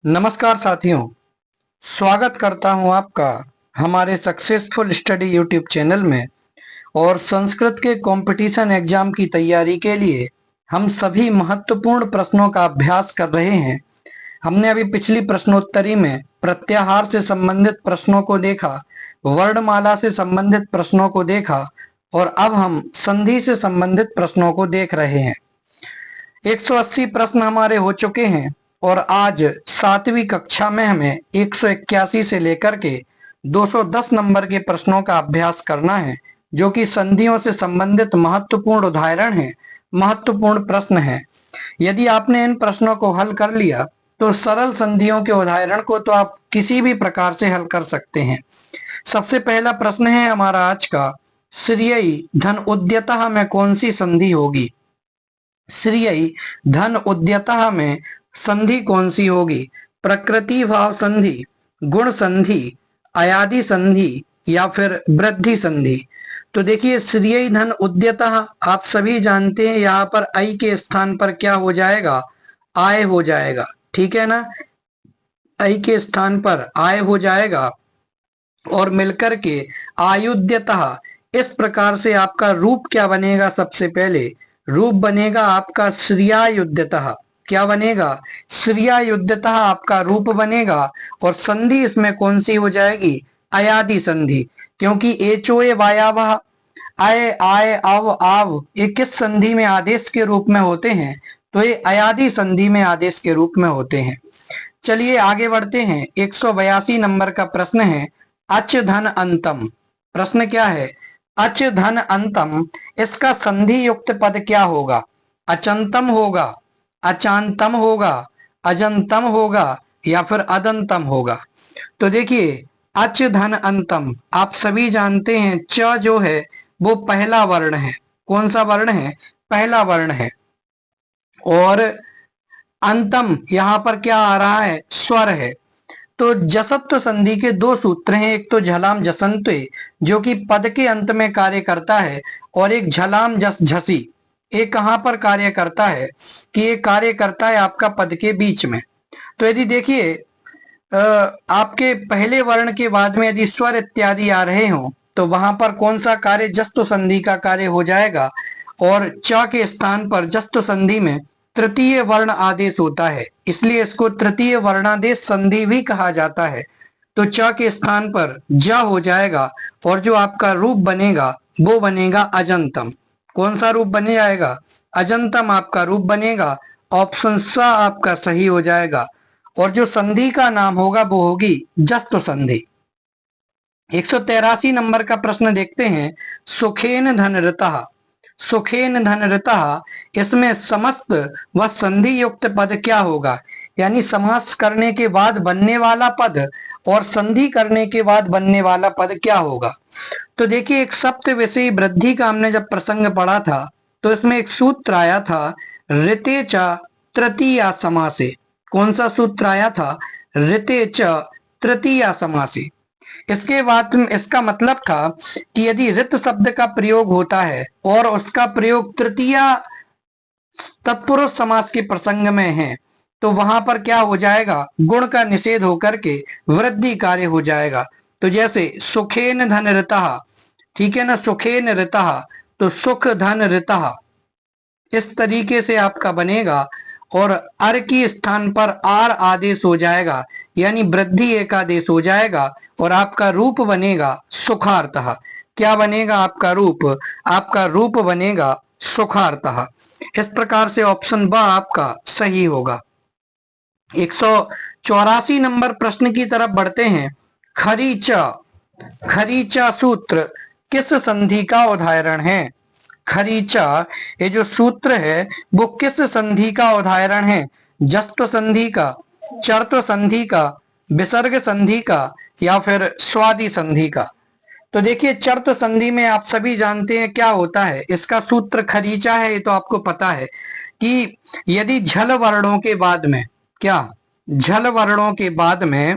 नमस्कार साथियों, स्वागत करता हूं आपका हमारे सक्सेसफुल स्टडी यूट्यूब चैनल में। और संस्कृत के कंपटीशन एग्जाम की तैयारी के लिए हम सभी महत्वपूर्ण प्रश्नों का अभ्यास कर रहे हैं। हमने अभी पिछली प्रश्नोत्तरी में प्रत्याहार से संबंधित प्रश्नों को देखा, वर्णमाला से संबंधित प्रश्नों को देखा और अब हम संधि से संबंधित प्रश्नों को देख रहे हैं। 180 प्रश्न हमारे हो चुके हैं और आज 7वीं कक्षा में हमें 181 से लेकर के 210 नंबर के प्रश्नों का अभ्यास करना है, जो कि संधियों से संबंधित महत्वपूर्ण उदाहरण हैं, महत्वपूर्ण प्रश्न हैं। यदि आपने इन प्रश्नों को हल कर लिया तो सरल संधियों के उदाहरण को तो आप किसी भी प्रकार से हल कर सकते हैं। सबसे पहला प्रश्न है हमारा आज का, श्रेयी धन उद्यतः में कौन सी संधि होगी? श्रेयी धन उद्यतः में संधि कौन सी होगी? प्रकृति भाव संधि, गुण संधि, अयादि संधि या फिर वृद्धि संधि? तो देखिए, श्रेयी धन उद्यतः आप सभी जानते हैं, यहाँ पर आई के स्थान पर क्या हो जाएगा? आय हो जाएगा। ठीक है ना, आई के स्थान पर आय हो जाएगा और मिलकर के आयुध्यतः, इस प्रकार से आपका रूप क्या बनेगा? सबसे पहले रूप बनेगा आपका श्रेयायुध्यतः। क्या बनेगा? श्रेयायुध्यतः आपका रूप बनेगा। और संधि इसमें कौन सी हो जाएगी? अयादि संधि, क्योंकि एचोए वायावह, आय आय अव आव, ये किस संधि में आदेश के रूप में होते हैं? तो ये अयादि संधि में आदेश के रूप में होते हैं। चलिए आगे बढ़ते हैं। 182 नंबर का प्रश्न है, अच धन अंतम। प्रश्न क्या है? अच धन अंतम, इसका संधि युक्त पद क्या होगा? अचंतम होगा, अचांतम होगा, अजंतम होगा या फिर अदंतम होगा? तो देखिए, अच धन अंतम आप सभी जानते हैं, च जो है वो पहला वर्ण है। कौन सा वर्ण है? पहला वर्ण है। और अंतम यहाँ पर क्या आ रहा है? स्वर है। तो जसत्व संधि के दो सूत्र हैं, एक तो झलाम जसंत जो कि पद के अंत में कार्य करता है, और एक झलाम जस झसी, ये कहाँ पर कार्य करता है? कि ये कार्य करता है आपका पद के बीच में। तो यदि देखिए, आपके पहले वर्ण के बाद में यदि स्वर इत्यादि आ रहे हो तो वहां पर कौन सा कार्य? जस्तु संधि का कार्य हो जाएगा। और च के स्थान पर जस्तु संधि में तृतीय वर्ण आदेश होता है, इसलिए इसको तृतीय वर्णादेश संधि भी कहा जाता है। तो च के स्थान पर ज हो जाएगा और जो आपका रूप बनेगा वो बनेगा अजंतम। कौन सा रूप बन जाएगा? अजंतम आपका रूप बनेगा। ऑप्शन स आपका सही हो जाएगा। और जो संधि का नाम होगा वो होगी जस्तु संधि। 183 नंबर का प्रश्न देखते हैं, सुखेन धन ऋतः। सुखेन धन ऋतः, इसमें समस्त व संधि युक्त पद क्या होगा? यानी समास करने के बाद बनने वाला पद और संधि करने के बाद बनने वाला पद क्या होगा? तो देखिए, एक सप्त विषयी वृद्धि का हमने जब प्रसंग पढ़ा था तो इसमें एक सूत्र आया था, ऋते च तृतीया समासे। कौन सा सूत्र आया था? ऋते च तृतीया समासे। इसके बाद इसका मतलब था कि यदि ऋत शब्द का प्रयोग होता है और उसका प्रयोग तृतीया तत्पुरुष समास के प्रसंग में है तो वहां पर क्या हो जाएगा? गुण का निषेध होकर के वृद्धि कार्य हो जाएगा। तो जैसे सुखेन धन ऋतः, ठीक है ना, सुखेन ऋतः, तो सुख धन ऋतः, इस तरीके से आपका बनेगा। और अर की स्थान पर आर आदेश हो जाएगा, यानी वृद्धि एकादेश हो जाएगा और आपका रूप बनेगा सुखार्थः। क्या बनेगा आपका रूप? आपका रूप बनेगा सुखार्थः। इस प्रकार से ऑप्शन ब आपका सही होगा। 184 नंबर प्रश्न की तरफ बढ़ते हैं। खरीचा, खरीचा सूत्र किस संधि का उदाहरण है? खरीचा, ये जो सूत्र है वो किस संधि का उदाहरण है? जस्त्व संधि का, चर्त्व संधि का, विसर्ग संधि का या फिर स्वादि संधि का? तो देखिए, चर्त्व संधि में आप सभी जानते हैं क्या होता है, इसका सूत्र खरीचा है, ये तो आपको पता है कि यदि झल वर्णों के बाद में, क्या झल वर्णों के बाद में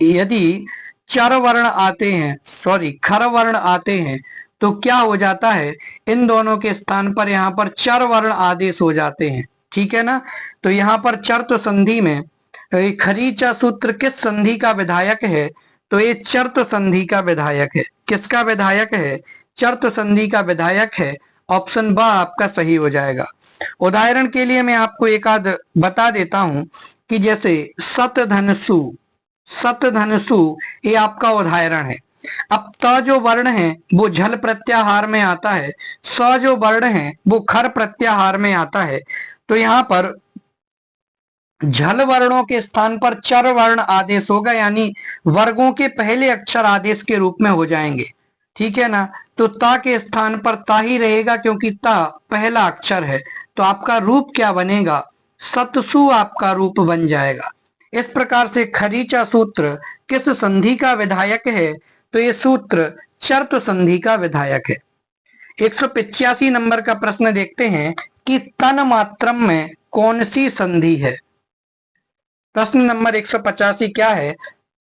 यदि चर वर्ण आते हैं, सॉरी खर वर्ण आते हैं, तो क्या हो जाता है? इन दोनों के स्थान पर यहाँ पर चर वर्ण आदेश हो जाते हैं। ठीक है ना। तो यहाँ पर चर्त संधि में खरीचा सूत्र किस संधि का विधायक है? तो ये चर्त संधि का विधायक है। किसका विधायक है? चर्त संधि का विधायक है। ऑप्शन ब आपका सही हो जाएगा। उदाहरण के लिए मैं आपको एक आध बता देता हूं कि जैसे सत धनसु, सत धनसु ये आपका उदाहरण है। अब त जो वर्ण है वो झल प्रत्याहार में आता है, स जो वर्ण है वो खर प्रत्याहार में आता है। तो यहाँ पर झल वर्णों के स्थान पर चर वर्ण आदेश होगा, यानी वर्गों के पहले अक्षर आदेश के रूप में हो जाएंगे। ठीक है ना। तो ता के स्थान पर ता ही रहेगा क्योंकि ता पहला अक्षर है। तो आपका रूप क्या बनेगा? सतसु आपका रूप बन जाएगा। इस प्रकार से खरीचा सूत्र किस संधि का विधायक है? तो ये सूत्र चर्त संधि का विधायक है। 185 नंबर का प्रश्न देखते हैं कि तन मात्रम में कौन सी संधि है? प्रश्न नंबर 185 क्या है?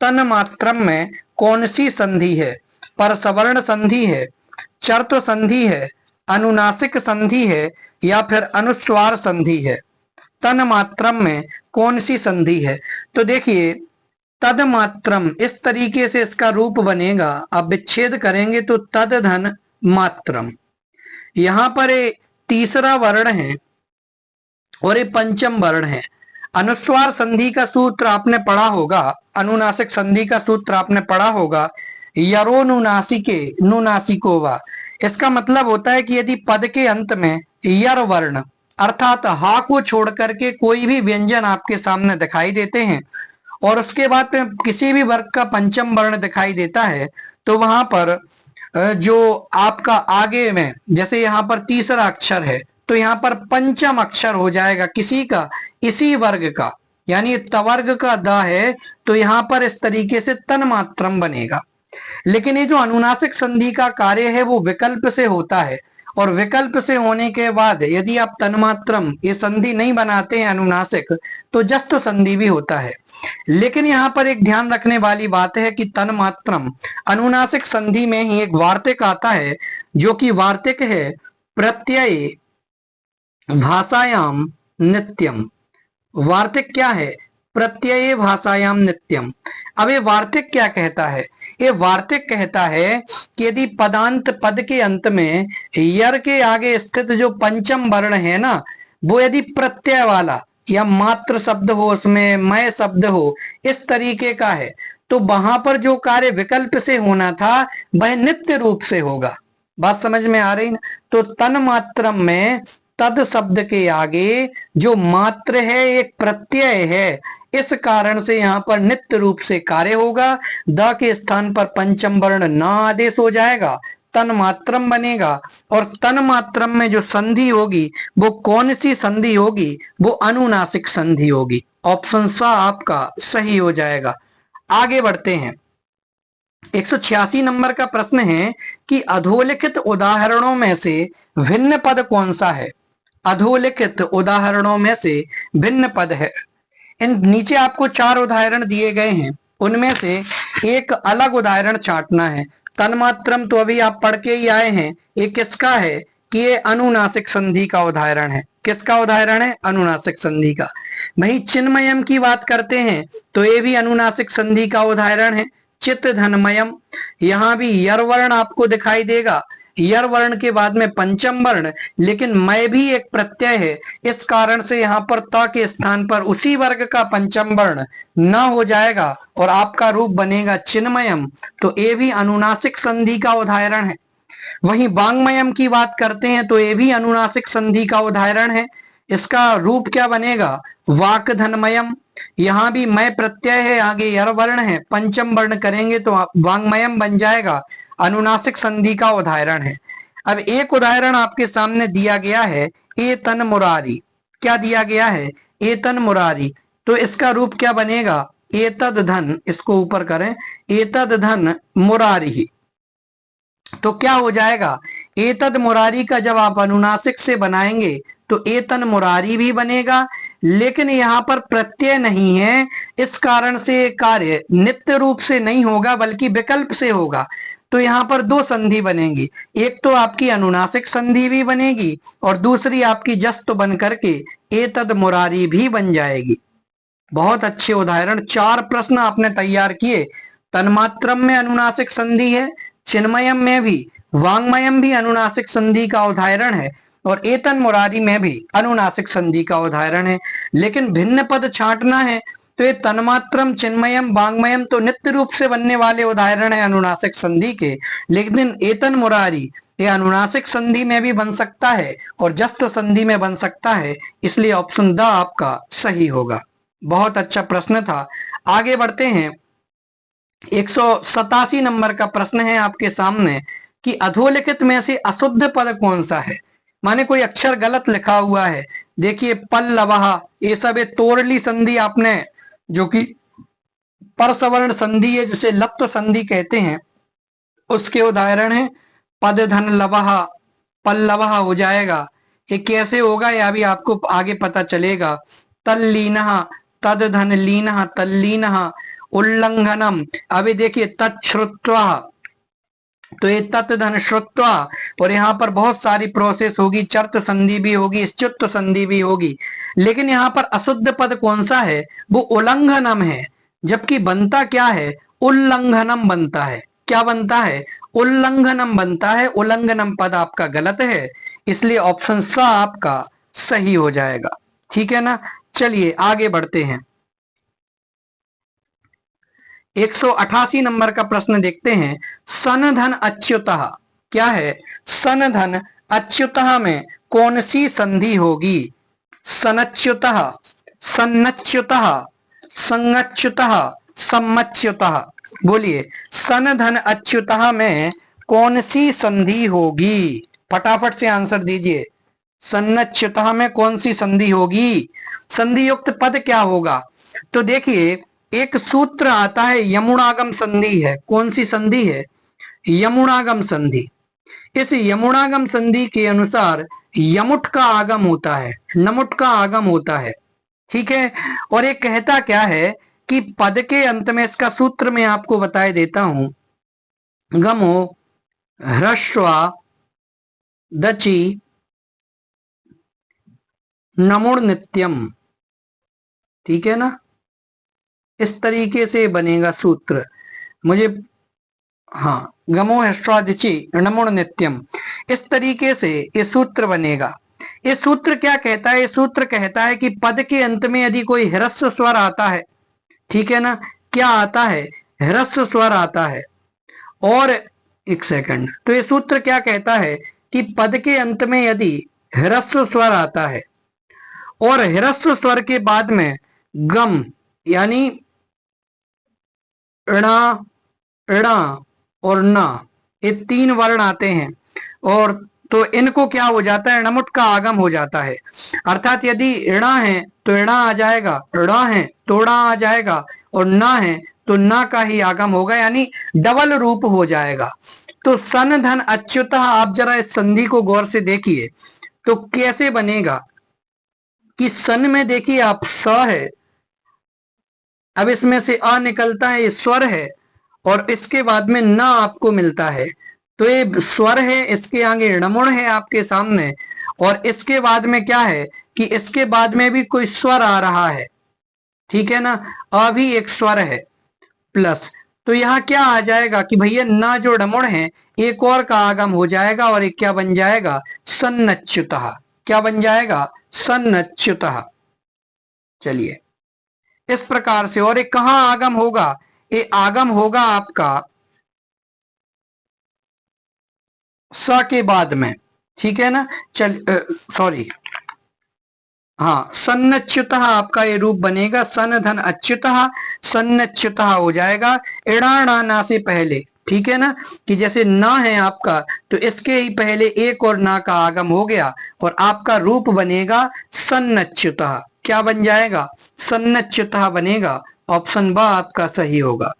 तन मात्रम में कौन सी संधि है? परसवर्ण संधि है, चर्त संधि है, अनुनासिक संधि है या फिर अनुस्वार संधि है? तन मात्रम में कौन सी संधि है? तो देखिए तद मात्रम इस तरीके से इसका रूप बनेगा। आप विच्छेद करेंगे तो तद धन मात्रम। यहां पर ये तीसरा वर्ण है और ये पंचम वर्ण है। अनुस्वार संधि का सूत्र आपने पढ़ा होगा, अनुनासिक संधि का सूत्र आपने पढ़ा होगा, यरो नुनासिके नुनासिको वा। इसका मतलब होता है कि यदि पद के अंत में यर वर्ण अर्थात हा को छोड़ करके कोई भी व्यंजन आपके सामने दिखाई देते हैं और उसके बाद में किसी भी वर्ग का पंचम वर्ण दिखाई देता है, तो वहां पर जो आपका आगे में जैसे यहाँ पर तीसरा अक्षर है तो यहाँ पर पंचम अक्षर हो जाएगा किसी का, इसी वर्ग का, यानी तवर्ग का द है। तो यहाँ पर इस तरीके से तन्मात्रम बनेगा। लेकिन ये जो अनुनासिक संधि का कार्य है वो विकल्प से होता है और विकल्प से होने के बाद यदि आप तन्मात्रम ये संधि नहीं बनाते हैं अनुनासिक तो जस्त संधि भी होता है। लेकिन यहाँ पर एक ध्यान रखने वाली बात है कि तन्मात्रम अनुनासिक संधि में ही एक वार्तिक आता है जो कि वार्तिक है प्रत्यय भाषायाम नित्यम। वार्तिक क्या है? प्रत्यय भाषायाम नित्यम। अब ये वार्तिक क्या कहता है? ये वार्तिक कहता है कि यदि पदांत पद के अंत में यर के आगे स्थित जो पंचम वर्ण है ना, वो यदि प्रत्यय वाला या मात्र शब्द हो, उसमें मय शब्द हो, इस तरीके का है, तो वहां पर जो कार्य विकल्प से होना था वह नित्य रूप से होगा। बात समझ में आ रही ना? तो तन मात्रम में तद शब्द के आगे जो मात्र है एक प्रत्यय है, इस कारण से यहाँ पर नित्य रूप से कार्य होगा। द के स्थान पर पंचम वर्ण न आदेश हो जाएगा, तन मात्रम बनेगा। और तन मात्रम में जो संधि होगी वो कौन सी संधि होगी? वो अनुनासिक संधि होगी। ऑप्शन सा आपका सही हो जाएगा। आगे बढ़ते हैं। 186 नंबर का प्रश्न है कि अधोलिखित उदाहरणों में से भिन्न पद कौन सा है? अधोलिखित उदाहरणों में से भिन्न पद है। इन नीचे आपको 4 उदाहरण दिए गए हैं, उनमें से एक अलग उदाहरण छांटना है। तन्मात्रम तो अभी आप पढ़ के ही आए हैं। ये किसका है? कि ये अनुनासिक संधि का उदाहरण है। किसका उदाहरण है? अनुनासिक संधि का। वही चिन्मयम की बात करते हैं तो ये भी अनुनासिक संधि का उदाहरण है, चित्त धनमयम। यहाँ भी यर वर्ण आपको दिखाई देगा, यर वर्ण के बाद में पंचम वर्ण, लेकिन मय भी एक प्रत्यय है, इस कारण से यहाँ पर त के स्थान पर उसी वर्ग का पंचम वर्ण न हो जाएगा और आपका रूप बनेगा चिन्मयम। तो ये भी अनुनासिक संधि का उदाहरण है। वहीं वांग्मयम की बात करते हैं तो ये भी अनुनासिक संधि का उदाहरण है। इसका रूप क्या बनेगा? वाक धनमयम। यहाँ भी मय प्रत्यय है, आगे यर वर्ण है, पंचम वर्ण करेंगे तो वांग्मयम बन जाएगा, अनुनासिक संधि का उदाहरण है। अब एक उदाहरण आपके सामने दिया गया है, ए तन मुरारी। क्या दिया गया है? ए तन मुरारी। तो इसका रूप क्या बनेगा? एतद धन, इसको ऊपर करें, एतद धन मुरारी। तो क्या हो जाएगा? एतद मुरारी का जब आप अनुनासिक से बनाएंगे तो एतन मुरारी भी बनेगा, लेकिन यहाँ पर प्रत्यय नहीं है, इस कारण से कार्य नित्य रूप से नहीं होगा बल्कि विकल्प से होगा। तो यहाँ पर 2 संधि बनेंगी, एक तो आपकी अनुनासिक संधि भी बनेगी और दूसरी आपकी जस्त बन करके एतद मुरारी भी बन जाएगी। बहुत अच्छे उदाहरण, 4 प्रश्न आपने तैयार किए। तन्मात्रम में अनुनासिक संधि है, चिन्मयम में भी, वांग्मयम भी अनुनासिक संधि का उदाहरण है, और एतन मुरारी में भी अनुनासिक संधि का उदाहरण है। लेकिन भिन्न पद छांटना है तो ये तन्मात्रम, चिन्मयम, वांग्मयम तो नित्य रूप से बनने वाले उदाहरण है अनुनासिक संधि के, लेकिन एतन मुरारी ये अनुनासिक संधि में भी बन सकता है और जस्त संधि में बन सकता है, इसलिए ऑप्शन द आपका सही होगा। बहुत अच्छा प्रश्न था। आगे बढ़ते हैं। 187 नंबर का प्रश्न है आपके सामने कि अधोलिखित में से अशुद्ध पद कौन सा है। माने कोई अक्षर गलत लिखा हुआ है। देखिए पल्लवः, ये सब तोरली संधि आपने, जो कि परसवर्ण संधि है जिसे लत्व संधि कहते हैं, उसके उदाहरण है। पद धन लवः, पल्लवः हो जाएगा। ये कैसे होगा यह भी आपको आगे पता चलेगा। तल्लीनः, तद धन लीनः, तल्लीनः। उल्लंघनम, अभी देखिए तच्छ्रुत्वा, तो ये तत् धन श्रुत्वा, और यहाँ पर बहुत सारी प्रोसेस होगी, चर्त संधि भी होगी, च्युत संधि भी होगी। लेकिन यहाँ पर अशुद्ध पद कौन सा है, वो उल्लंघनम है, जबकि बनता क्या है, उल्लंघनम बनता है। क्या बनता है, उल्लंघनम बनता है। उल्लंघनम पद आपका गलत है, इसलिए ऑप्शन स आपका सही हो जाएगा। ठीक है ना। चलिए आगे बढ़ते हैं। 188 नंबर का प्रश्न देखते हैं। सन धन अच्युतः, क्या है, सन धन अच्युतः में कौन सी संधि होगी। सनच्युतः, सन्नच्युतः, संगच्युतः, सम्मच्युतः। बोलिए सन धन अच्युतः में कौन सी संधि होगी, फटाफट से आंसर दीजिए। सन्नच्युतः में कौन सी संधि होगी, संधि युक्त पद क्या होगा। तो देखिए एक सूत्र आता है, यमुनागम संधि है। कौन सी संधि है, यमुनागम संधि। इस यमुनागम संधि के अनुसार यमुट का आगम होता है, नमुट का आगम होता है। ठीक है। और ये कहता क्या है कि पद के अंत में, इसका सूत्र मैं आपको बताए देता हूं। गमो ह्रस्वा दची नमुड़ नित्यम। ठीक है ना, इस तरीके से बनेगा सूत्र। मुझे, हाँ, गमो ह्रस्वादिचि नमुड़ नित्यम, इस तरीके से ये सूत्र बनेगा। ये सूत्र क्या कहता है, ये सूत्र कहता है कि पद के अंत में यदि कोई ह्रस्व स्वर आता है, ठीक है ना, क्या आता है, ह्रस्व स्वर आता है। और एक सेकंड, तो ये सूत्र क्या कहता है कि पद के अंत में यदि ह्रस्व स्वर आता है और ह्रस्व स्वर के बाद में गम यानी णा, णा और न, ये 3 वर्ण आते हैं, और तो इनको क्या हो जाता है, नमुट का आगम हो जाता है। अर्थात यदि ऋणा है तो ऋणा आ जाएगा, ऋणा है तो ऋणा आ जाएगा, और ना है तो ना का ही आगम होगा, यानी डबल रूप हो जाएगा। तो सन धन अच्युतः, आप जरा इस संधि को गौर से देखिए तो कैसे बनेगा कि सन में देखिए आप स है, अब इसमें से अ निकलता है, ये स्वर है, और इसके बाद में न आपको मिलता है, तो ये स्वर है, इसके आगे णमुड़ है आपके सामने, और इसके बाद में क्या है कि इसके बाद में भी कोई स्वर आ रहा है। ठीक है ना, अ भी एक स्वर है प्लस, तो यहाँ क्या आ जाएगा कि भैया न जो णमुड़ है एक और का आगम हो जाएगा, और एक क्या बन जाएगा, सन्नच्युतः। क्या बन जाएगा, सन्नच्युतः। चलिए इस प्रकार से, और एक कहां आगम होगा, ये आगम होगा आपका स के बाद में। ठीक है ना, चल सॉरी, हाँ, सन्नच्युतः आपका ये रूप बनेगा, सन धन अच्युतः, सन्नच्युतः हो जाएगा, इड़ाणा ना से पहले। ठीक है ना, कि जैसे ना है आपका तो इसके ही पहले एक और ना का आगम हो गया, और आपका रूप बनेगा सन्नच्युतः। क्या बन जाएगा, सन्नच्युतः बनेगा। ऑप्शन ब आपका सही होगा।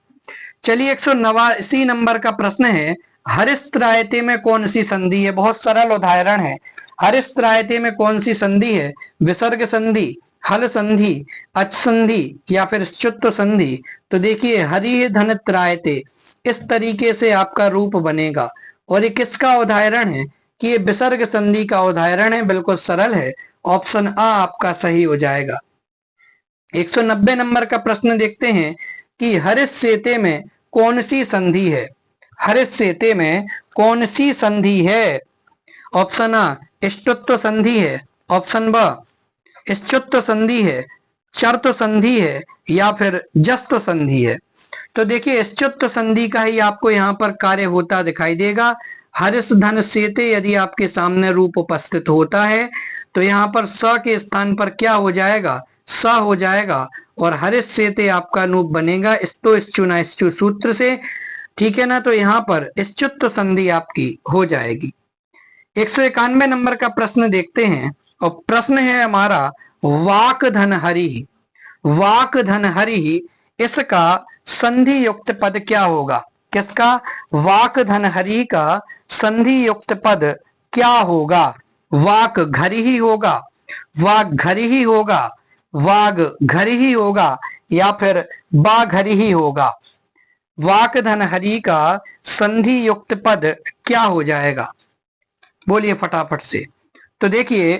चलिए 189 नंबर का प्रश्न है। हरिस्त्रायते में कौन सी संधि है, बहुत सरल उदाहरण है। हरिस्त्रायते में कौन सी संधि है, विसर्ग संधि, हल संधि, अच संधि या फिर च्युत संधि। तो देखिए हरि धन त्रायते, इस तरीके से आपका रूप बनेगा, और ये किसका उदाहरण है कि ये विसर्ग संधि का उदाहरण है, बिल्कुल सरल है। ऑप्शन आ आपका सही हो जाएगा। 190 नंबर का प्रश्न देखते हैं कि हरित सेते में कौन सी संधि है। हरित सेते में कौन सी संधि है। ऑप्शन आ इष्टुत्व संधि है, ऑप्शन ब इष्टुत्व संधि है, चर्त्व संधि है, या फिर जस्त्व संधि है। तो देखिए इष्टुत्व संधि का ही आपको यहाँ पर कार्य होता दिखाई देगा। हरिस धन सेते यदि आपके सामने रूप उपस्थित होता है तो यहाँ पर स के स्थान पर क्या हो जाएगा, स हो जाएगा, और हरिस सेते आपका रूप बनेगा स्तो इश्चुना इश्चु सूत्र से। ठीक है ना, तो यहाँ पर इष्टुत्व संधि आपकी हो जाएगी। 191 नंबर का प्रश्न देखते हैं, और प्रश्न है हमारा वाक धन हरि। वाक धन हरि, इसका संधि युक्त पद क्या होगा। किसका, वाक धन हरि का संधि युक्त पद क्या होगा। वाक घर ही होगा, वाक घर ही होगा, वाग घर ही होगा, या फिर बा घर ही होगा। वाक धन हरि का संधि युक्त पद क्या हो जाएगा, बोलिए फटाफट से। तो देखिए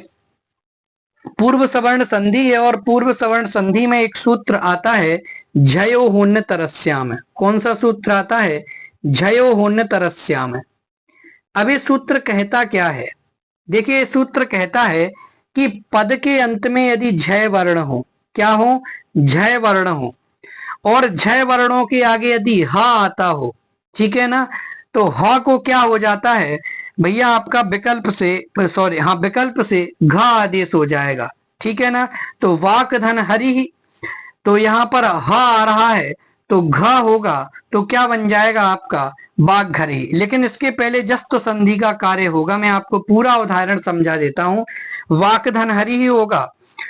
पूर्व सवर्ण संधि है, और पूर्व सवर्ण संधि में एक सूत्र आता है झयो होन्य तरस्याम। कौन सा सूत्र आता है, झयो होन्य तरस्याम। अब ये सूत्र कहता क्या है, देखिए सूत्र कहता है कि पद के अंत में यदि झय वर्ण हो, क्या हो, झय वर्ण हो, और झय वर्णों के आगे यदि हा आता हो, ठीक है ना, तो हा को क्या हो जाता है भैया आपका विकल्प से, सॉरी हाँ विकल्प से घा आदेश हो जाएगा। ठीक है ना, तो वाक धन हरि ही, तो यहाँ पर हा आ रहा है तो घ होगा, तो क्या बन जाएगा आपका बाघ घर ही। लेकिन इसके पहले जस्त संधि का कार्य होगा, मैं आपको पूरा उदाहरण समझा देता हूं। वाक धन हरि ही होगा,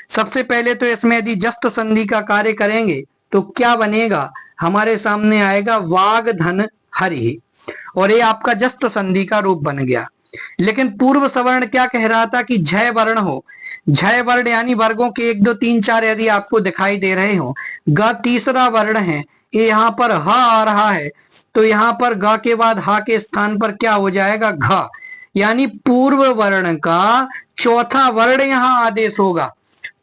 सबसे पहले तो इसमें यदि जस्त संधि का कार्य करेंगे तो क्या बनेगा, हमारे सामने आएगा वाग धन हरि, और ये आपका जस्त संधि का रूप बन गया। लेकिन पूर्व सवर्ण क्या कह रहा था कि झय वर्ण हो, झय वर्ण यानी वर्गों के 1 2 3 4 यदि आपको दिखाई दे रहे हो, ग तीसरा वर्ण है, ये यहाँ पर ह आ रहा है, तो यहाँ पर ग के बाद हा के स्थान पर क्या हो जाएगा, घ, यानी पूर्व वर्ण का चौथा वर्ण यहाँ आदेश होगा।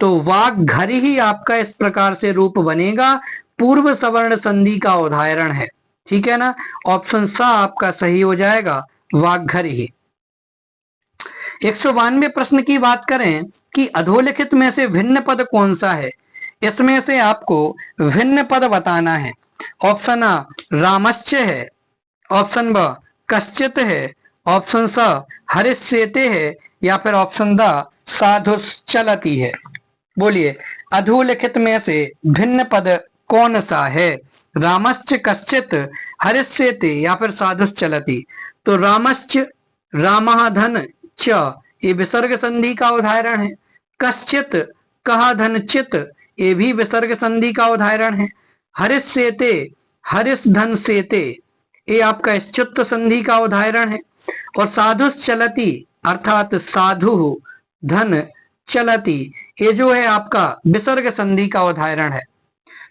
तो वाग घर ही आपका इस प्रकार से रूप बनेगा, पूर्व सवर्ण संधि का उदाहरण है। ठीक है ना, ऑप्शन सा आपका सही हो जाएगा, वाग घर ही। 192 प्रश्न की बात करें कि अधोलिखित में से भिन्न पद कौन सा है, इसमें से आपको भिन्न पद बताना है। ऑप्शन आ रामश्च है, ऑप्शन ब कश्चित है, ऑप्शन स हरिष्येते है, या फिर ऑप्शन द साधुश्चलति है। बोलिए अधोलिखित में से भिन्न पद कौन सा है, रामश्च, कश्चित, हरिष्येते, या फिर साधुश्चलति। तो रामश्च, रामः धन च, ये विसर्ग संधि का उदाहरण है। कश्चित, कहा धन चित, ये भी विसर्ग संधि का उदाहरण है। हरिष्येते, हरिस धन सेते, ये आपका इश्चुत्व संधि का उदाहरण है। और साधुश्चलति अर्थात साधु धन चलति, ये जो है आपका विसर्ग संधि का उदाहरण है।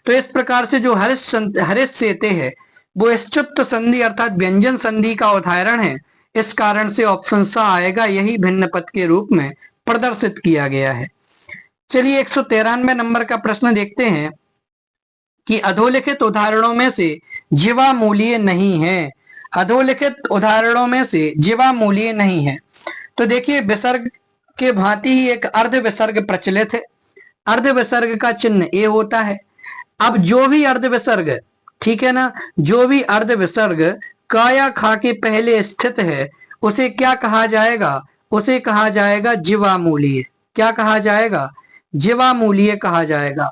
तो इस प्रकार से जो हरिष्येते है वो इश्चुत्व संधि अर्थात व्यंजन संधि का उदाहरण है। इस कारण से ऑप्शन सा आएगा, यही भिन्न पद के रूप में प्रदर्शित किया गया है। चलिए 193 नंबर का प्रश्न देखते हैं कि अधोलिखित उदाहरणों में से जीवा मूल्य नहीं है। अधोलिखित उदाहरणों में से जीवा मूल्य नहीं है। तो देखिए विसर्ग के भांति ही एक अर्ध विसर्ग प्रचलित है। अर्ध विसर्ग का चिन्ह ए होता है। अब जो भी अर्ध विसर्ग, ठीक है ना, जो भी अर्ध विसर्ग का या खा के पहले स्थित है उसे क्या कहा जाएगा, उसे कहा जाएगा जीवामूलीय। क्या कहा जाएगा, जीवामूलीय कहा जाएगा।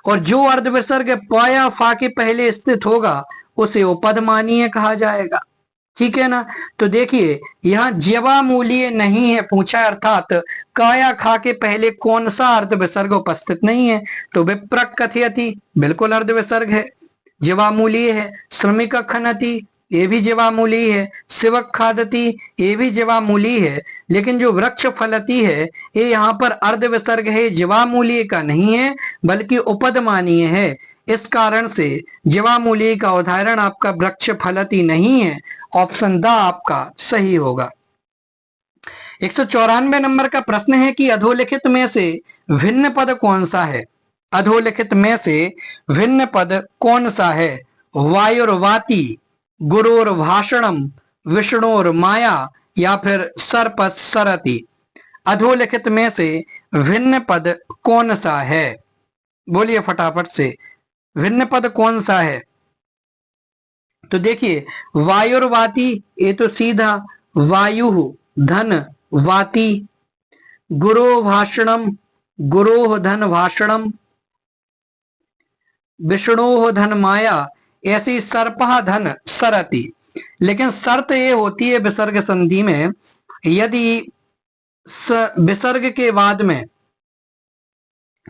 और जो अर्ध विसर्ग प या फा के पहले स्थित होगा उसे उपधमानीय कहा जाएगा। ठीक है ना, तो देखिए यहाँ जीवामूलीय नहीं है पूछा, अर्थात का या खा के पहले कौन सा अर्ध विसर्ग उपस्थित नहीं है। तो विप्रक कथयति बिल्कुल अर्ध विसर्ग है, जीवामूलीय है। श्रमिक खनति ये भी जीवामूलीय है। शिवक खादति ये भी जीवामूलीय है। लेकिन जो वृक्ष फलती है ये यहाँ पर अर्ध विसर्ग है, जीवामूलीय का नहीं है बल्कि उपदमानीय है। इस कारण से जीवामूलीय का उदाहरण आपका वृक्ष फलती नहीं है। ऑप्शन द आपका सही होगा। 194 नंबर का प्रश्न है कि अधोलिखित में से भिन्न पद कौन सा है। अधोलिखित में से भिन्न पद कौन सा है। वायुर्वाती, गुरुर्भाषणम, विष्णुर माया या फिर सर्पसरति। अधोलिखित में से भिन्न पद कौन सा है, बोलिए फटाफट से, भिन्न पद कौन सा है। तो देखिए वायुर्वाती, ये तो सीधा वायु धन वाती, गुरो भाषणम, गुरोह धन भाषणम, विष्णोह धन माया, ऐसी सर्पः धन सरति। लेकिन शर्त ये होती है विसर्ग संधि में, यदि विसर्ग के बाद में,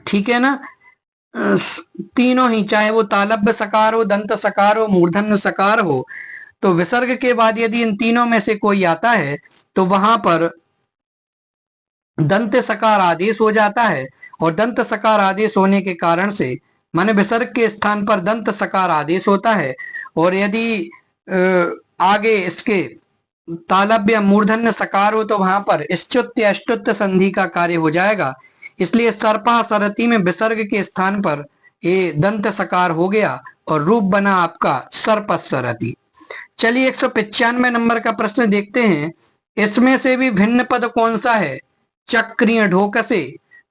ठीक है ना, तीनों ही, चाहे वो तालब्य सकार हो, दंत सकार हो, मूर्धन्य सकार हो, तो विसर्ग के बाद यदि इन तीनों में से कोई आता है तो वहां पर दंत सकार आदेश हो जाता है। और दंत सकार आदेश होने के कारण से, माने विसर्ग के स्थान पर दंत सकार आदेश होता है। और यदि आगे इसके तालब्य मूर्धन्य सकार हो तो वहां पर स्तुत्य अष्टुत्य संधि का कार्य हो जाएगा। इसलिए सर्पा सरति में विसर्ग के स्थान पर ये दंत सकार हो गया और रूप बना आपका सर्पसरति। चलिए 195 नंबर का प्रश्न देखते हैं। इसमें से भी भिन्न पद कौन सा है। चक्रिय ढोकसे,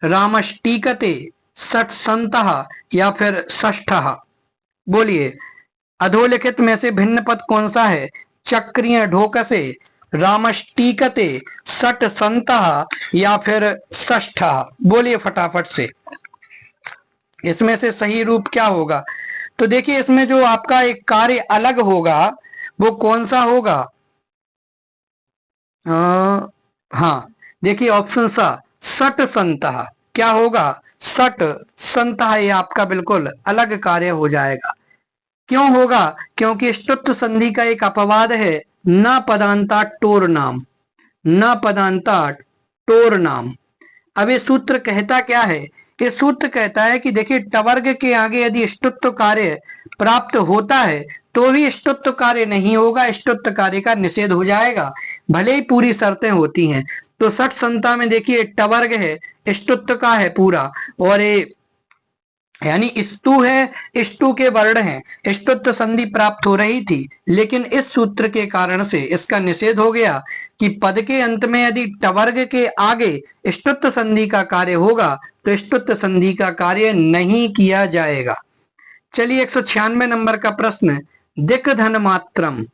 रामष्टीकते, सठ संतः या फिर षष्ठः। बोलिए अधोलिखित में से भिन्न पद कौन सा है। चक्रिय ढोकसे, रामष्टीकते, सठ संतः या फिर षष्ठः। बोलिए फटाफट से, इसमें से सही रूप क्या होगा। तो देखिए इसमें जो आपका एक कार्य अलग होगा वो कौन सा होगा। हाँ देखिए ऑप्शन सा, सट संतः। क्या होगा, सट संतः, ये आपका बिल्कुल अलग कार्य हो जाएगा। क्यों होगा, क्योंकि ष्टुत्व संधि का एक अपवाद है, न पदांता टोर नाम, न पदांता टोर नाम। अब ये सूत्र कहता क्या है, ये सूत्र कहता है कि देखिए टवर्ग के आगे यदि ष्टुत्व कार्य प्राप्त होता है तो भी ष्टुत्व कार्य नहीं होगा, ष्टुत्व कार्य का निषेध हो जाएगा, भले ही पूरी शर्तें होती हैं। तो सठ संता में देखिए टवर्ग है, ष्टुत्व का है पूरा, और ये यानी स्तु है, स्तु के वर्ण है, ष्टुत्व संधि प्राप्त हो रही थी, लेकिन इस सूत्र के कारण से इसका निषेध हो गया कि पद के अंत में यदि टवर्ग के आगे ष्टुत्व संधि का कार्य होगा तो ष्टुत्व संधि का कार्य नहीं किया जाएगा। चलिए 196 नंबर का प्रश्न, दिक धन मात्रम,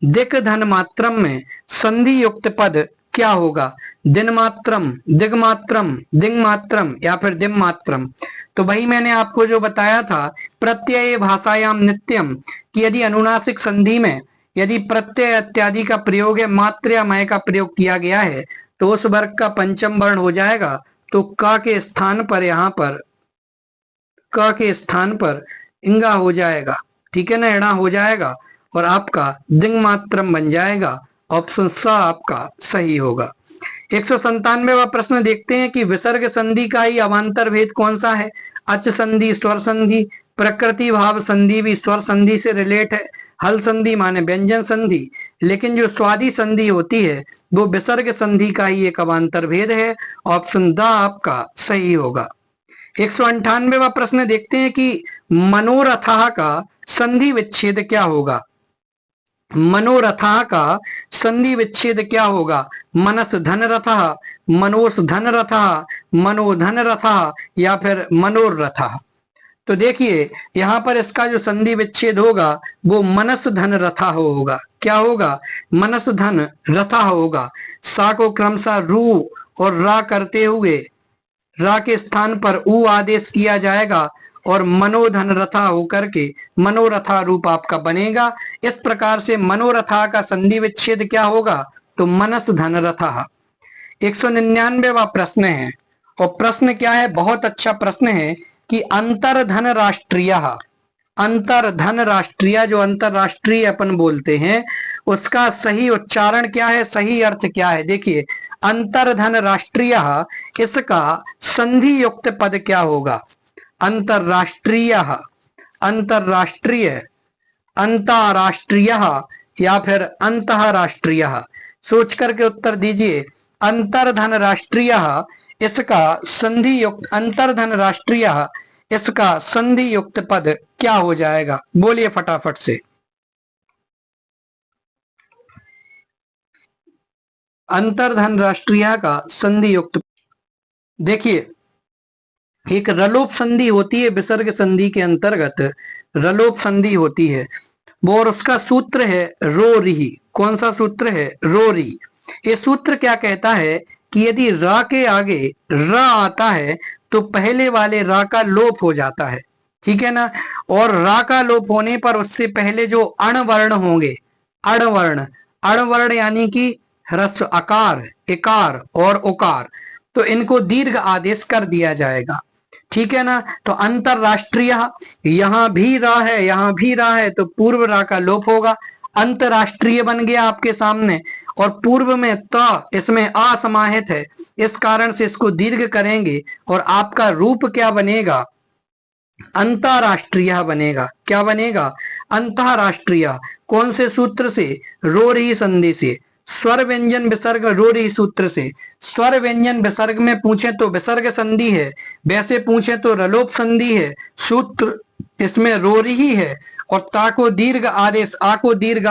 दिक धन मात्रम में संधि युक्त पद क्या होगा। दिन मात्रम, दिग मात्रम, दिंग मात्रम या फिर दिम मात्रम। तो भाई मैंने आपको जो बताया था प्रत्यय भाषायाम नित्यम, कि यदि अनुनासिक संधि में यदि प्रत्यय इत्यादि का प्रयोग है, मात्र या मय का प्रयोग किया गया है तो उस वर्ग का पंचम वर्ण हो जाएगा। तो क के स्थान पर, यहाँ पर क के स्थान पर इंगा हो जाएगा, ठीक है ना, एड़ा हो जाएगा और आपका दिंग मात्रम बन जाएगा। ऑप्शन स आपका सही होगा। 197वां प्रश्न देखते हैं कि विसर्ग संधि का ही अवान्तर भेद कौन सा है। अच संधि स्वर संधि, प्रकृति भाव संधि भी स्वर संधि से रिलेट है, हल संधि माने व्यंजन संधि, लेकिन जो स्वादि संधि होती है वो विसर्ग संधि का ही एक अवान्तर भेद है। ऑप्शन द आपका सही होगा। 198वां प्रश्न देखते हैं कि मनोरथा का संधि विच्छेद क्या होगा। मनोरथा का संधि विच्छेद क्या होगा। मनस धन रथा, मनोस धन रथा, मनोधन रथा या फिर मनोरथा। तो देखिए यहाँ पर इसका जो संधि विच्छेद होगा वो मनस धन रथा होगा। क्या होगा, मनस धन रथा होगा। सा को क्रमशः रू और रा करते हुए रा के स्थान पर उ आदेश किया जाएगा और मनोधन रथा होकर के मनोरथा रूप आपका बनेगा। इस प्रकार से मनोरथा का संधि विच्छेद क्या होगा, तो मनस धन रथा। 199वां प्रश्न है, और प्रश्न क्या है, बहुत अच्छा प्रश्न है कि अंतर्धन राष्ट्रीय, अंतर्धन राष्ट्रीय जो अंतरराष्ट्रीय अपन बोलते हैं उसका सही उच्चारण क्या है, सही अर्थ क्या है। देखिए अंतर्धन राष्ट्रीय, इसका संधि युक्त पद क्या होगा। अंतरराष्ट्रीय, अंतरराष्ट्रीय, अंतरराष्ट्रीय या फिर अंतरराष्ट्रीय। सोच करके उत्तर दीजिए। अंतर्धन राष्ट्रीय, इसका संधि युक्त अंतर्धन राष्ट्रीय, इसका संधि युक्त पद क्या हो जाएगा? बोलिए फटाफट से। अंतर्धन राष्ट्रीय का संधि युक्त, देखिए एक रलोप संधि होती है, विसर्ग संधि के अंतर्गत रलोप संधि होती है वो, और उसका सूत्र है रो री। कौन सा सूत्र है? रो री। ये सूत्र क्या कहता है कि यदि रा के आगे र आता है तो पहले वाले रा का लोप हो जाता है, ठीक है ना। और रा का लोप होने पर उससे पहले जो अण वर्ण होंगे, अणवर्ण, अणवर्ण यानी कि ह्रस्व अकार, इकार और उकार, तो इनको दीर्घ आदेश कर दिया जाएगा, ठीक है ना। तो अंतरराष्ट्रीय, यहां भी रा है, यहां भी रा है, तो पूर्व रा का लोप होगा, अंतरराष्ट्रीय बन गया आपके सामने। और पूर्व में त, इसमें आ समाहित है, इस कारण से इसको दीर्घ करेंगे और आपका रूप क्या बनेगा? अंतरराष्ट्रीय बनेगा। क्या बनेगा? अंतरराष्ट्रीय। कौन से सूत्र से? रोरी संधि से। स्वर व्यंजन विसर्ग रोरी सूत्र से। स्वर व्यंजन विसर्ग में पूछे तो विसर्ग संधि है, वैसे पूछे तो रलोप संधि है, सूत्र इसमें रोरी ही है। और ता को दीर्घ आदेश, आ को दीर्घ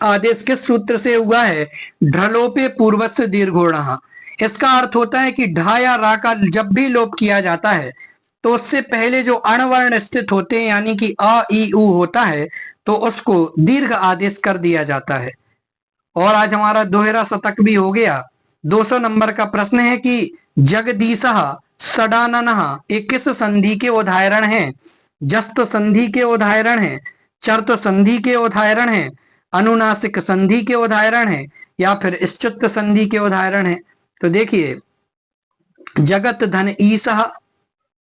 आदेश किस सूत्र से हुआ है? ढलोपे पूर्वस्य दीर्घोणः। इसका अर्थ होता है कि ढा या रा का जब भी लोप किया जाता है तो उससे पहले जो अणवर्ण स्थित होते हैं यानी कि अ ई उ होता है तो उसको दीर्घ आदेश कर दिया जाता है। और आज हमारा दोहरा शतक भी हो गया। 200 नंबर का प्रश्न है कि जगदीशः सडाननः ये किस संधि के उदाहरण हैं? जस्त संधि के उदाहरण हैं, चर्त संधि के उदाहरण हैं, अनुनासिक संधि के उदाहरण हैं, या फिर श्चुत संधि के उदाहरण हैं। तो देखिए जगत धन ईसः,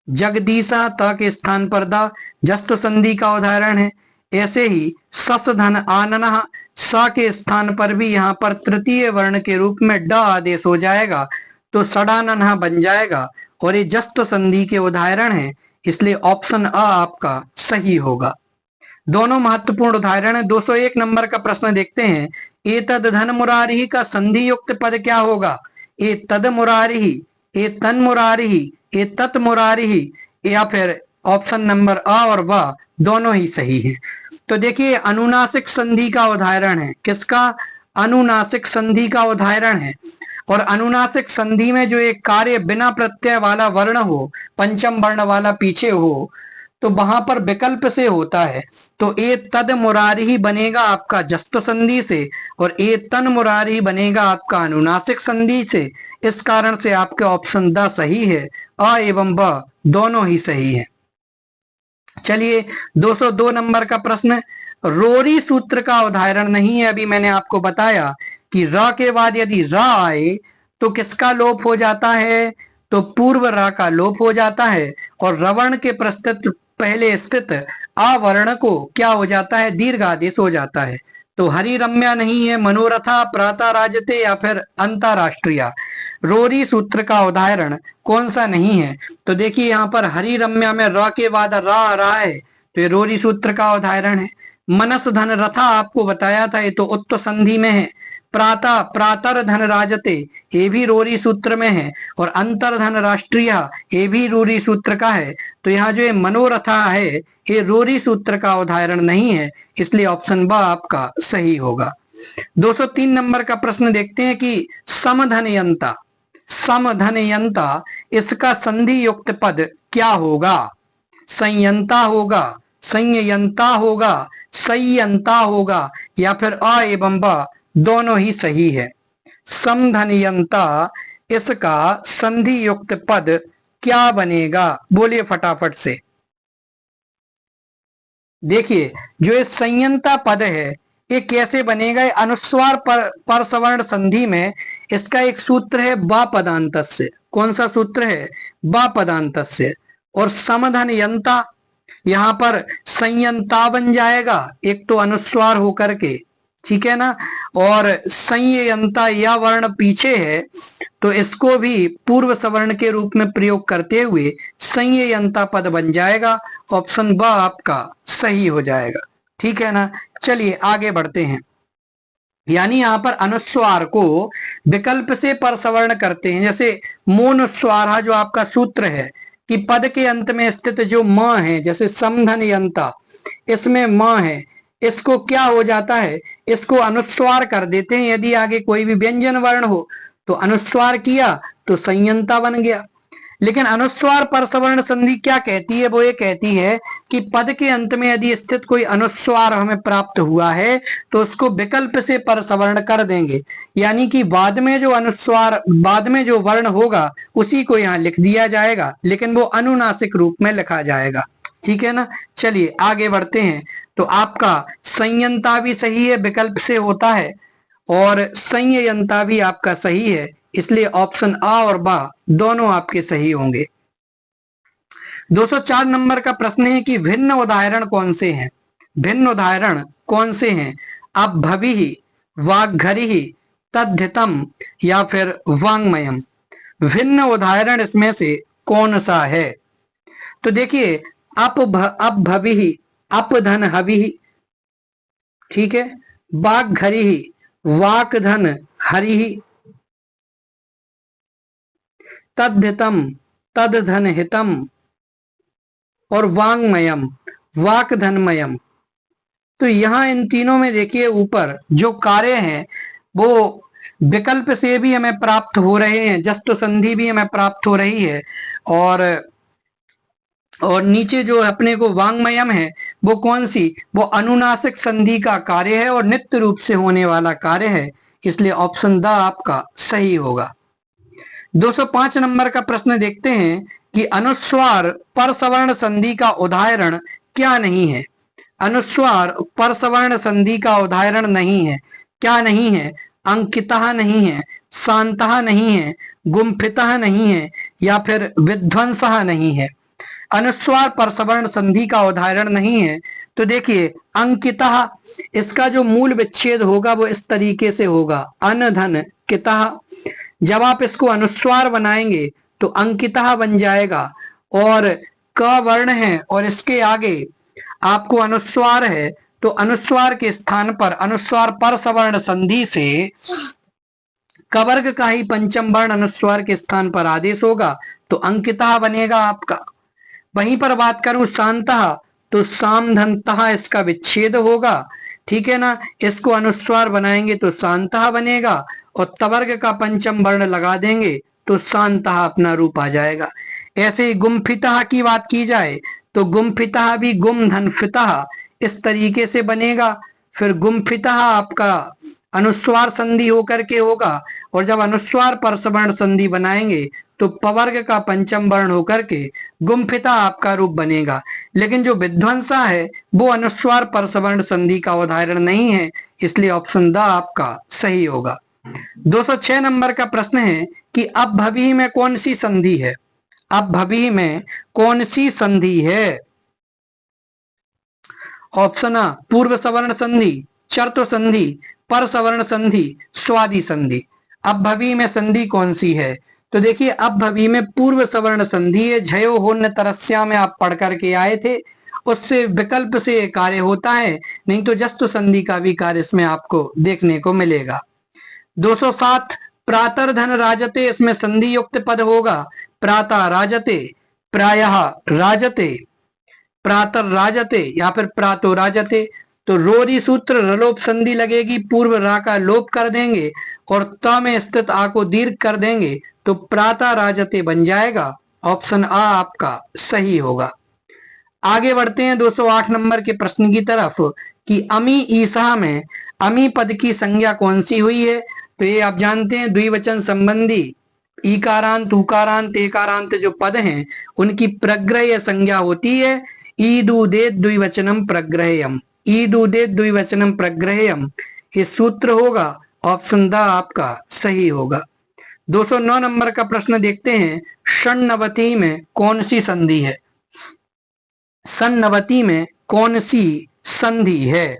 जगदीशा त के स्थान पर द जस्त संधि का उदाहरण है। ऐसे ही सस धन आननः, स के स्थान पर भी यहाँ पर तृतीय वर्ण के रूप में ड आदेश हो जाएगा तो सडाननः बन जाएगा, और ये जस्त संधि के उदाहरण है, इसलिए ऑप्शन अ आपका सही होगा। दोनों महत्वपूर्ण उदाहरण है। 201 नंबर का प्रश्न देखते हैं। एतद धन मुरारी का संधि युक्त पद क्या होगा? ए तद मुरारी, ए तन मुरारी, ए तत् मुरारी, या फिर ऑप्शन नंबर अ और ब दोनों ही सही है। तो देखिए अनुनासिक संधि का उदाहरण है, किसका? अनुनासिक संधि का उदाहरण है। और अनुनासिक संधि में जो एक कार्य बिना प्रत्यय वाला वर्ण हो, पंचम वर्ण वाला पीछे हो, तो वहां पर विकल्प से होता है। तो ए तद मुरारी ही बनेगा आपका जस्त संधि से, और ए तन मुरारी ही बनेगा आपका अनुनासिक संधि से। इस कारण से आपके ऑप्शन द सही है, अ एवं ब दोनों ही सही है। चलिए 202 नंबर का प्रश्न, रोरी सूत्र का उदाहरण नहीं है। अभी मैंने आपको बताया कि र के बाद यदि र आए तो किसका लोप हो जाता है? तो पूर्व रा का लोप हो जाता है, और रवर्ण के प्रस्तुत पहले स्थित आवर्ण को क्या हो जाता है? दीर्घ आदेश हो जाता है। तो हरि रम्या नहीं है, मनोरथा, प्रातः राजते, या फिर अंतरराष्ट्रीय। रोरी सूत्र का उदाहरण कौन सा नहीं है? तो देखिए यहाँ पर हरि रम्या में र के बाद रा आ रहा है तो ये रोरी सूत्र का उदाहरण है। मनस धन रथा आपको बताया था, ये तो उत्त संधि में है। प्रातः, प्रातर धन राजते, ये भी रोरी सूत्र में है। और अंतर धन राष्ट्रीय, ये भी रोरी सूत्र का है। तो यहाँ जो ये मनोरथा है ये रोरी सूत्र का उदाहरण नहीं है, इसलिए ऑप्शन ब आपका सही होगा। 203 नंबर का प्रश्न देखते हैं कि समधनयंता, समधनयंता इसका संधि युक्त पद क्या होगा? संयंता होगा, संयंता होगा, संयंता होगा, या फिर अ एवं ब दोनों ही सही है। समधनयंता इसका संधि युक्त पद क्या बनेगा? बोलिए फटाफट से। देखिए जो ये संयंता पद है ये कैसे बनेगा? अनुस्वार पर सवर्ण संधि में इसका एक सूत्र है बा पदांतस्य। कौन सा सूत्र है? बा पदांतस्य। और समधन यंता यहाँ पर संयंता बन जाएगा, एक तो अनुस्वार होकर के, ठीक है ना। और संयंता या वर्ण पीछे है तो इसको भी पूर्व सवर्ण के रूप में प्रयोग करते हुए संयंता पद बन जाएगा। ऑप्शन ब आपका सही हो जाएगा, ठीक है ना। चलिए आगे बढ़ते हैं। यानी यहाँ पर अनुस्वार को विकल्प से परसवर्ण करते हैं। जैसे मोनुस्वार जो आपका सूत्र है कि पद के अंत में स्थित जो म है, जैसे समधन यंता, इसमें म है, इसको क्या हो जाता है, इसको अनुस्वार कर देते हैं। यदि आगे कोई भी व्यंजन वर्ण हो तो अनुस्वार किया तो संयंता बन गया। लेकिन अनुस्वार परसवर्ण संधि क्या कहती है, वो ये कहती है कि पद के अंत में यदि स्थित कोई अनुस्वार हमें प्राप्त हुआ है तो उसको विकल्प से परसवर्ण कर देंगे। यानी कि बाद में जो अनुस्वार, बाद में जो वर्ण होगा उसी को यहाँ लिख दिया जाएगा, लेकिन वो अनुनासिक रूप में लिखा जाएगा। ठीक है ना। चलिए आगे बढ़ते हैं। तो आपका संयंता भी सही है, विकल्प से होता है, और संयंता भी आपका सही है, इसलिए ऑप्शन आ और बा दोनों आपके सही होंगे। 204 नंबर का प्रश्न है कि भिन्न उदाहरण कौन से हैं। भिन्न उदाहरण कौन से हैं? अपभवी, वाग्घरी, तद्धितम या फिर वांग्मयम। भिन्न उदाहरण इसमें से कौन सा है? तो देखिए, अपभवी, अपधन हवि, ठीक है, वाग्घरी, वाकधन हरि, तद्धितम, तदधन हितम, और वांग्मयम, वाकधनमयम। तो यहां इन तीनों में देखिए ऊपर जो कार्य हैं वो विकल्प से भी हमें प्राप्त हो रहे हैं, जस्त संधि भी हमें प्राप्त हो रही है, और नीचे जो अपने को वांग्मयम है वो कौन सी, वो अनुनासिक संधि का कार्य है और नित्य रूप से होने वाला कार्य है, इसलिए ऑप्शन द आपका सही होगा। 205 नंबर का प्रश्न देखते हैं कि अनुस्वार परसवर्ण संधि का उदाहरण क्या नहीं है। अनुस्वार परसवर्ण संधि का उदाहरण नहीं है। क्या नहीं है? अंकितः नहीं है, शांतः नहीं है, गुम्फितः नहीं है, या फिर विध्वंसः नहीं है। अनुस्वार परसवर्ण संधि का उदाहरण नहीं है। तो देखिए, अंकितः, इसका जो मूल विच्छेद होगा वो इस तरीके से होगा, अनधन कितः। जब आप इसको अनुस्वार बनाएंगे तो अंकितः बन जाएगा, और क वर्ण है और इसके आगे आपको अनुस्वार है, तो अनुस्वार के स्थान पर अनुस्वार परसवर्ण संधि से कवर्ग का ही पंचम वर्ण अनुस्वार के स्थान पर आदेश होगा, तो अंकितः बनेगा आपका। वहीं पर बात करूं शांतः, तो सामधनतः इसका विच्छेद होगा, ठीक है ना। इसको अनुस्वार बनाएंगे तो शांतः बनेगा, और तवर्ग का पंचम वर्ण लगा देंगे तो शांतः अपना रूप आ जाएगा। ऐसे ही गुम्फितः की बात की जाए तो गुम्फितः भी गुम धन फितः इस तरीके से बनेगा। फिर गुम्फितः आपका अनुस्वार संधि होकर के होगा, और जब अनुस्वार परसवर्ण संधि बनाएंगे तो पवर्ग का पंचम वर्ण होकर के गुम्फिता आपका रूप बनेगा। लेकिन जो विध्वंसा है वो अनुस्वार परसवर्ण संधि का उदाहरण नहीं है, इसलिए ऑप्शन द आपका सही होगा। 206 नंबर का प्रश्न है कि अपभवी में कौन सी संधि है। अपभवी में कौन सी संधि है? ऑप्शन आ पूर्व सवर्ण संधि, चर्त संधि, पर सवर्ण संधि, स्वादि संधि। अपभवी में संधि कौन सी है? तो देखिए, अपभवी में पूर्व सवर्ण संधि है। झयो होन्य तरस्या में आप पढ़ करके आए थे, उससे विकल्प से कार्य होता है, नहीं तो जस्त संधि का भी कार्य इसमें आपको देखने को मिलेगा। 207 प्रातर धन राजते, इसमें संधि युक्त पद होगा। प्रातः राजते, प्रायः राजते, प्रातर राजते या फिर प्रातो राजते। तो रोरी सूत्र रलोप संधि लगेगी, पूर्व रा का लोप कर देंगे और त में स्थित आ को दीर्घ कर देंगे तो प्राता राजते बन जाएगा। ऑप्शन आ आपका सही होगा। आगे बढ़ते हैं 208 नंबर के प्रश्न की तरफ कि अमी ईसा में अमी पद की संज्ञा कौन सी हुई है। तो ये आप जानते हैं द्विवचन संबंधी ईकारांत उकारांत एकारांत जो पद हैं उनकी प्रग्रह संज्ञा होती है ईदुदे द्विवचनम प्रग्रहयम। ईदुदे द्विवचनम प्रग्रहयम ये सूत्र होगा। ऑप्शन द आपका सही होगा। 209 नंबर का प्रश्न देखते हैं, षण्णवति में कौन सी संधि है। षण्णवति में कौन सी संधि है?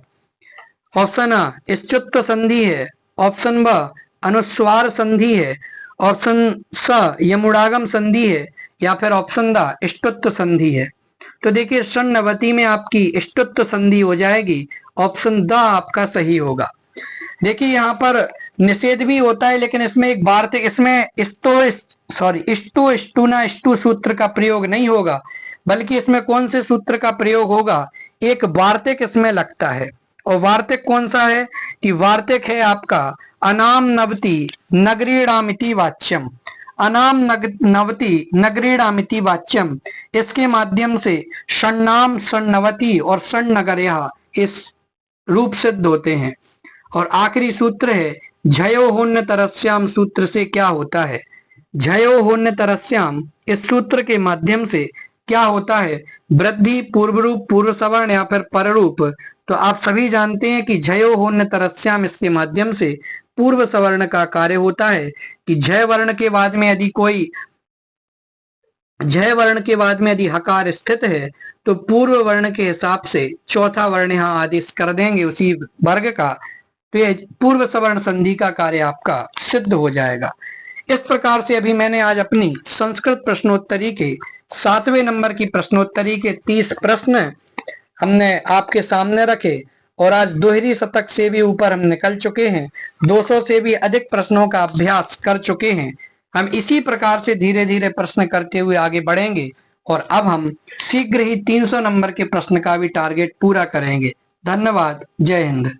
ऑप्शन आ इष्टुत्व संधि है, ऑप्शन ब अनुस्वार संधि है, ऑप्शन स यमुड़ागम संधि है, या फिर ऑप्शन द इष्टुत्व संधि है। तो देखिए, षण्णवति में आपकी इष्टुत्व संधि हो जाएगी, ऑप्शन द आपका सही होगा। देखिए यहाँ पर निषेध भी होता है, लेकिन इसमें एक वार्तिक, इसमें इष्टो इष्टुना इष्टु सूत्र का प्रयोग नहीं होगा, बल्कि इसमें कौन से सूत्र का प्रयोग होगा, एक वार्तिक इसमें लगता है। और वार्तिक कौन सा है कि वार्तिक है आपका अनाम नवति नगरीणामिति वाच्यम। अनाम नवति नगरीणामिति वाच्यम, इसके माध्यम से षण्णाम षण्णवति और षण्णगर्यः इस रूप सिद्ध होते हैं। और आखिरी सूत्र है झयो होन्य तरस्याम, सूत्र से क्या होता है, झयो होन्य तरस्याम, इस सूत्र के माध्यम से क्या होता है, वृद्धि पूर्व रूप पूर्व सवर्ण या फिर पर रूप। तो आप सभी जानते हैं कि झयो होन्य तरस्याम, इसके माध्यम से पूर्व सवर्ण का कार्य होता है कि झय वर्ण के बाद में यदि कोई झय वर्ण के बाद में यदि हकार स्थित है तो पूर्व वर्ण के हिसाब से चौथा वर्ण यहाँ आदेश कर देंगे उसी वर्ग का, तो ये पूर्व सवर्ण संधि का कार्य आपका सिद्ध हो जाएगा। इस प्रकार से अभी मैंने आज अपनी संस्कृत प्रश्नोत्तरी के 7वें नंबर की प्रश्नोत्तरी के 30 प्रश्न हमने आपके सामने रखे, और आज दोहरी शतक से भी ऊपर हम निकल चुके हैं, 200 से भी अधिक प्रश्नों का अभ्यास कर चुके हैं। हम इसी प्रकार से धीरे धीरे प्रश्न करते हुए आगे बढ़ेंगे, और अब हम शीघ्र ही 300 नंबर के प्रश्न का भी टारगेट पूरा करेंगे। धन्यवाद। जय हिंद।